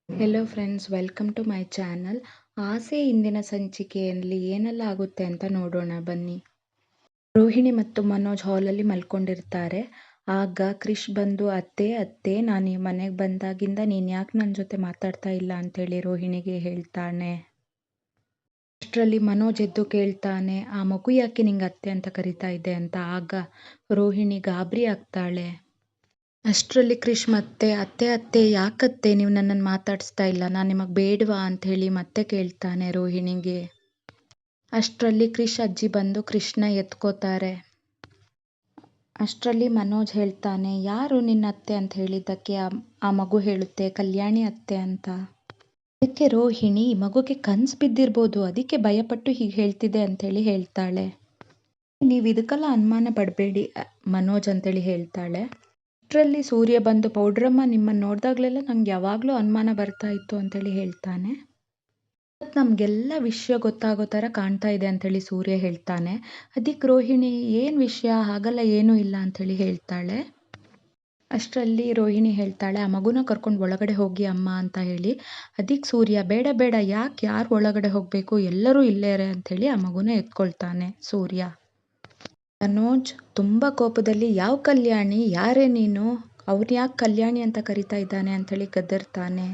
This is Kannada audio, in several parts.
Hello friends, welcome to my channel. ಆಸೆ ಇಂದಿನ ಸಂಚಿಕೆಯಲ್ಲಿ ಏನೆಲ್ಲ ಆಗುತ್ತೆ ಅಂತ ನೋಡೋಣ ಬನ್ನಿ. ರೋಹಿಣಿ ಮತ್ತು ಮನೋಜ್ ಹಾಲಲ್ಲಿ ಮಲ್ಕೊಂಡಿರ್ತಾರೆ. ಆಗ ಕ್ರಿಶ್ ಬಂದು ಅತ್ತೆ ನಾನು ಈ ಮನೆಗೆ ಬಂದಾಗಿಂದ ನೀನು ಯಾಕೆ ನನ್ನ ಜೊತೆ ಮಾತಾಡ್ತಾ ಇಲ್ಲ ಅಂತೇಳಿ ರೋಹಿಣಿಗೆ ಹೇಳ್ತಾನೆ. ಅಷ್ಟರಲ್ಲಿ ಮನೋಜ್ ಎದ್ದು ಕೇಳ್ತಾನೆ, ಆ ಮಗು ಯಾಕೆ ನಿಂಗೆ ಅತ್ತೆ ಅಂತ ಕರಿತಾ ಇದೆ ಅಂತ. ಆಗ ರೋಹಿಣಿ ಗಾಬರಿ ಆಗ್ತಾಳೆ. ಅಷ್ಟರಲ್ಲಿ ಕ್ರಿಶ್ ಅತ್ತೆ ಯಾಕತ್ತೆ ನೀವು ನನ್ನನ್ನು ಮಾತಾಡಿಸ್ತಾ ಇಲ್ಲ, ನಾನು ನಿಮಗೆ ಬೇಡವಾ ಅಂತ ಹೇಳಿ ಮತ್ತೆ ಕೇಳ್ತಾನೆ ರೋಹಿಣಿಗೆ. ಅಷ್ಟರಲ್ಲಿ ಕ್ರಿಶ್ ಅಜ್ಜಿ ಬಂದು ಕೃಷ್ಣ ಎತ್ಕೋತಾರೆ. ಅಷ್ಟರಲ್ಲಿ ಮನೋಜ್ ಹೇಳ್ತಾನೆ, ಯಾರು ನಿನ್ನ ಅತ್ತೆ ಅಂತ ಹೇಳಿದ್ದಕ್ಕೆ ಆ ಮಗು ಹೇಳುತ್ತೆ, ಕಲ್ಯಾಣಿ ಅತ್ತೆ ಅಂತ. ಅದಕ್ಕೆ ರೋಹಿಣಿ, ಈ ಮಗುಗೆ ಕನ್ಸು ಬಿದ್ದಿರ್ಬೋದು, ಅದಕ್ಕೆ ಭಯಪಟ್ಟು ಹೀಗೆ ಹೇಳ್ತಿದೆ ಅಂತೇಳಿ ಹೇಳ್ತಾಳೆ. ನೀವು ಇದಕ್ಕೆಲ್ಲ ಅನುಮಾನ ಪಡಬೇಡಿ ಮನೋಜ್ ಅಂತೇಳಿ ಹೇಳ್ತಾಳೆ. ಅಷ್ಟರಲ್ಲಿ ಸೂರ್ಯ ಬಂದು, ಪೌಡ್ರಮ್ಮ ನಿಮ್ಮನ್ನು ನೋಡಿದಾಗಲೆಲ್ಲ ನಂಗೆ ಯಾವಾಗಲೂ ಅನುಮಾನ ಬರ್ತಾ ಇತ್ತು ಅಂತೇಳಿ ಹೇಳ್ತಾನೆ. ನಮಗೆಲ್ಲ ವಿಷಯ ಗೊತ್ತಾಗೋ ಥರ ಕಾಣ್ತಾ ಇದೆ ಅಂತೇಳಿ ಸೂರ್ಯ ಹೇಳ್ತಾನೆ. ಅದಕ್ಕೆ ರೋಹಿಣಿ, ಏನು ವಿಷಯ, ಹಾಗಲ್ಲ ಏನೂ ಇಲ್ಲ ಅಂಥೇಳಿ ಹೇಳ್ತಾಳೆ. ಅಷ್ಟರಲ್ಲಿ ರೋಹಿಣಿ ಹೇಳ್ತಾಳೆ, ಆ ಮಗುನ ಕರ್ಕೊಂಡು ಒಳಗಡೆ ಹೋಗಿ ಅಮ್ಮ ಅಂತ ಹೇಳಿ. ಅದಕ್ಕೆ ಸೂರ್ಯ, ಬೇಡ ಬೇಡ, ಯಾರು ಒಳಗಡೆ ಹೋಗಬೇಕು, ಎಲ್ಲರೂ ಇಲ್ಲೇ ಇರೆ ಅಂಥೇಳಿ ಆ ಮಗುನ ಎತ್ಕೊಳ್ತಾನೆ ಸೂರ್ಯ. ಮನೋಜ್ ತುಂಬ ಕೋಪದಲ್ಲಿ, ಯಾವ ಕಲ್ಯಾಣಿ, ಯಾರೇ ನೀನು, ಅವ್ರು ಯಾಕೆ ಕಲ್ಯಾಣಿ ಅಂತ ಕರಿತಾ ಇದ್ದಾನೆ ಅಂಥೇಳಿ ಗದರ್ತಾನೆ.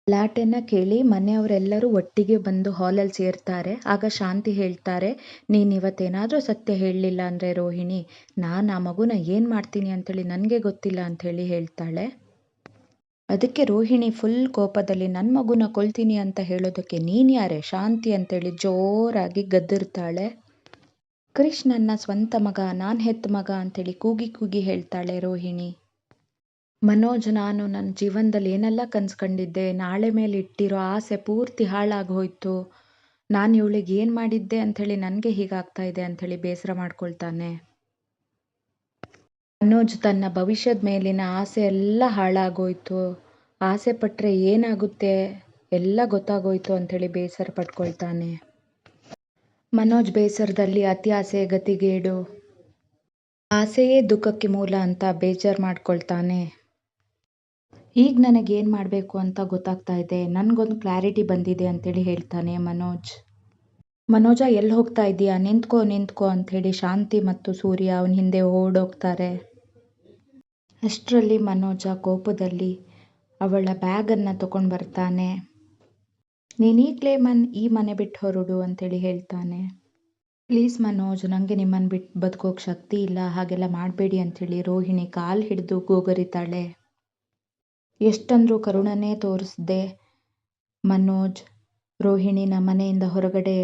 ಲಾಟೆನ ಕೇಳಿ ಮನೆಯವರೆಲ್ಲರೂ ಒಟ್ಟಿಗೆ ಬಂದು ಹಾಲಲ್ಲಿ ಸೇರ್ತಾರೆ. ಆಗ ಶಾಂತಿ ಹೇಳ್ತಾರೆ, ನೀನು ಇವತ್ತೇನಾದರೂ ಸತ್ಯ ಹೇಳಲಿಲ್ಲ ಅಂದರೆ ರೋಹಿಣಿ, ನಾನು ಆ ಮಗುನ ಏನು ಮಾಡ್ತೀನಿ ಅಂಥೇಳಿ ನನಗೆ ಗೊತ್ತಿಲ್ಲ ಅಂಥೇಳಿ ಹೇಳ್ತಾಳೆ. ಅದಕ್ಕೆ ರೋಹಿಣಿ ಫುಲ್ ಕೋಪದಲ್ಲಿ, ನನ್ನ ಮಗುನ ಕೊಲ್ತೀನಿ ಅಂತ ಹೇಳೋದಕ್ಕೆ ನೀನು ಯಾರೇ ಶಾಂತಿ ಅಂತೇಳಿ ಜೋರಾಗಿ ಗದರ್ತಾಳೆ. ಕ್ರಿಶ್ ನನ್ನ ಸ್ವಂತ ಮಗ, ನಾನು ಹೆತ್ತ ಮಗ ಅಂತೇಳಿ ಕೂಗಿ ಕೂಗಿ ಹೇಳ್ತಾಳೆ ರೋಹಿಣಿ. ಮನೋಜ್, ನಾನು ನನ್ನ ಜೀವನದಲ್ಲಿ ಏನೆಲ್ಲ ಕನ್ಸ್ಕೊಂಡಿದ್ದೆ, ನಾಳೆ ಮೇಲೆ ಇಟ್ಟಿರೋ ಆಸೆ ಪೂರ್ತಿ ಹಾಳಾಗೋಯ್ತು, ನಾನು ಇವಳಿಗೆ ಏನು ಮಾಡಿದ್ದೆ ಅಂಥೇಳಿ ನನಗೆ ಹೀಗಾಗ್ತಾ ಇದೆ ಅಂಥೇಳಿ ಬೇಸರ ಮಾಡ್ಕೊಳ್ತಾನೆ. ಮನೋಜ್ ತನ್ನ ಭವಿಷ್ಯದ ಮೇಲಿನ ಆಸೆ ಎಲ್ಲ ಹಾಳಾಗೋಯ್ತು, ಆಸೆ ಪಟ್ಟರೆ ಏನಾಗುತ್ತೆ ಎಲ್ಲ ಗೊತ್ತಾಗೋಯ್ತು ಅಂಥೇಳಿ ಬೇಸರ ಪಡ್ಕೊಳ್ತಾನೆ. ಮನೋಜ್ ಬೇಸರದಲ್ಲಿ ಅತಿ ಆಸೆ ಗತಿಗೇಡು, ಆಸೆಯೇ ದುಃಖಕ್ಕೆ ಮೂಲ ಅಂತ ಬೇಜಾರು ಮಾಡ್ಕೊಳ್ತಾನೆ. ಈಗ ನನಗೇನು ಮಾಡಬೇಕು ಅಂತ ಗೊತ್ತಾಗ್ತಾ ಇದೆ, ನನಗೊಂದು ಕ್ಲಾರಿಟಿ ಬಂದಿದೆ ಅಂತೇಳಿ ಹೇಳ್ತಾನೆ ಮನೋಜ್. ಮನೋಜ, ಎಲ್ಲಿ ಹೋಗ್ತಾ ಇದೀಯಾ, ನಿಂತ್ಕೋ ಅಂಥೇಳಿ ಶಾಂತಿ ಮತ್ತು ಸೂರ್ಯ ಅವನ ಹಿಂದೆ ಓಡೋಗ್ತಾರೆ. ಅಷ್ಟರಲ್ಲಿ ಮನೋಜ ಕೋಪದಲ್ಲಿ ಅವಳ ಬ್ಯಾಗನ್ನು ತಗೊಂಡು ಬರ್ತಾನೆ. ನೀನೀಗಲೇ ಈ ಮನೆ ಬಿಟ್ಟು ಹೊರಡು ಅಂತೇಳಿ ಹೇಳ್ತಾನೆ. ಪ್ಲೀಸ್ ಮನೋಜ್, ನನಗೆ ನಿಮ್ಮನ್ನು ಬಿಟ್ಟು ಬದುಕೋಕೆ ಶಕ್ತಿ ಇಲ್ಲ, ಹಾಗೆಲ್ಲ ಮಾಡಬೇಡಿ ಅಂಥೇಳಿ ರೋಹಿಣಿ ಕಾಲು ಹಿಡಿದು ಗೋಗರಿತಾಳೆ. ಎಷ್ಟಂದ್ರೂ ಕರುಣನೇ ತೋರಿಸ್ದೆ ಮನೋಜ್ ರೋಹಿಣಿನ ಮನೆಯಿಂದ ಹೊರಗಡೆ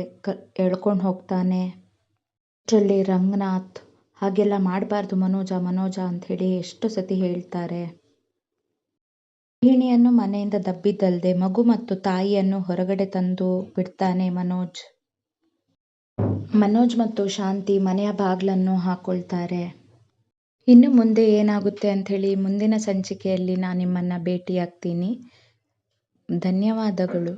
ಎಳ್ಕೊಂಡು ಹೋಗ್ತಾನೆ. ಅಷ್ಟರಲ್ಲಿ ರಂಗನಾಥ್, ಹಾಗೆಲ್ಲ ಮಾಡಬಾರ್ದು ಮನೋಜ ಅಂಥೇಳಿ ಎಷ್ಟು ಸತಿ ಹೇಳ್ತಾರೆ. ರೋಹಿಣಿಯನ್ನು ಮನೆಯಿಂದ ದಬ್ಬಿದ್ದಲ್ದೆ ಮಗು ಮತ್ತು ತಾಯಿಯನ್ನು ಹೊರಗಡೆ ತಂದು ಬಿಡ್ತಾನೆ ಮನೋಜ್. ಮನೋಜ್ ಮತ್ತು ಶಾಂತಿ ಮನೆಯ ಬಾಗಿಲನ್ನು ಹಾಕೊಳ್ತಾರೆ. ಇನ್ನು ಮುಂದೆ ಏನಾಗುತ್ತೆ ಅಂಥೇಳಿ ಮುಂದಿನ ಸಂಚಿಕೆಯಲ್ಲಿ ನಾನು ನಿಮ್ಮನ್ನು ಭೇಟಿಯಾಗ್ತೀನಿ. ಧನ್ಯವಾದಗಳು.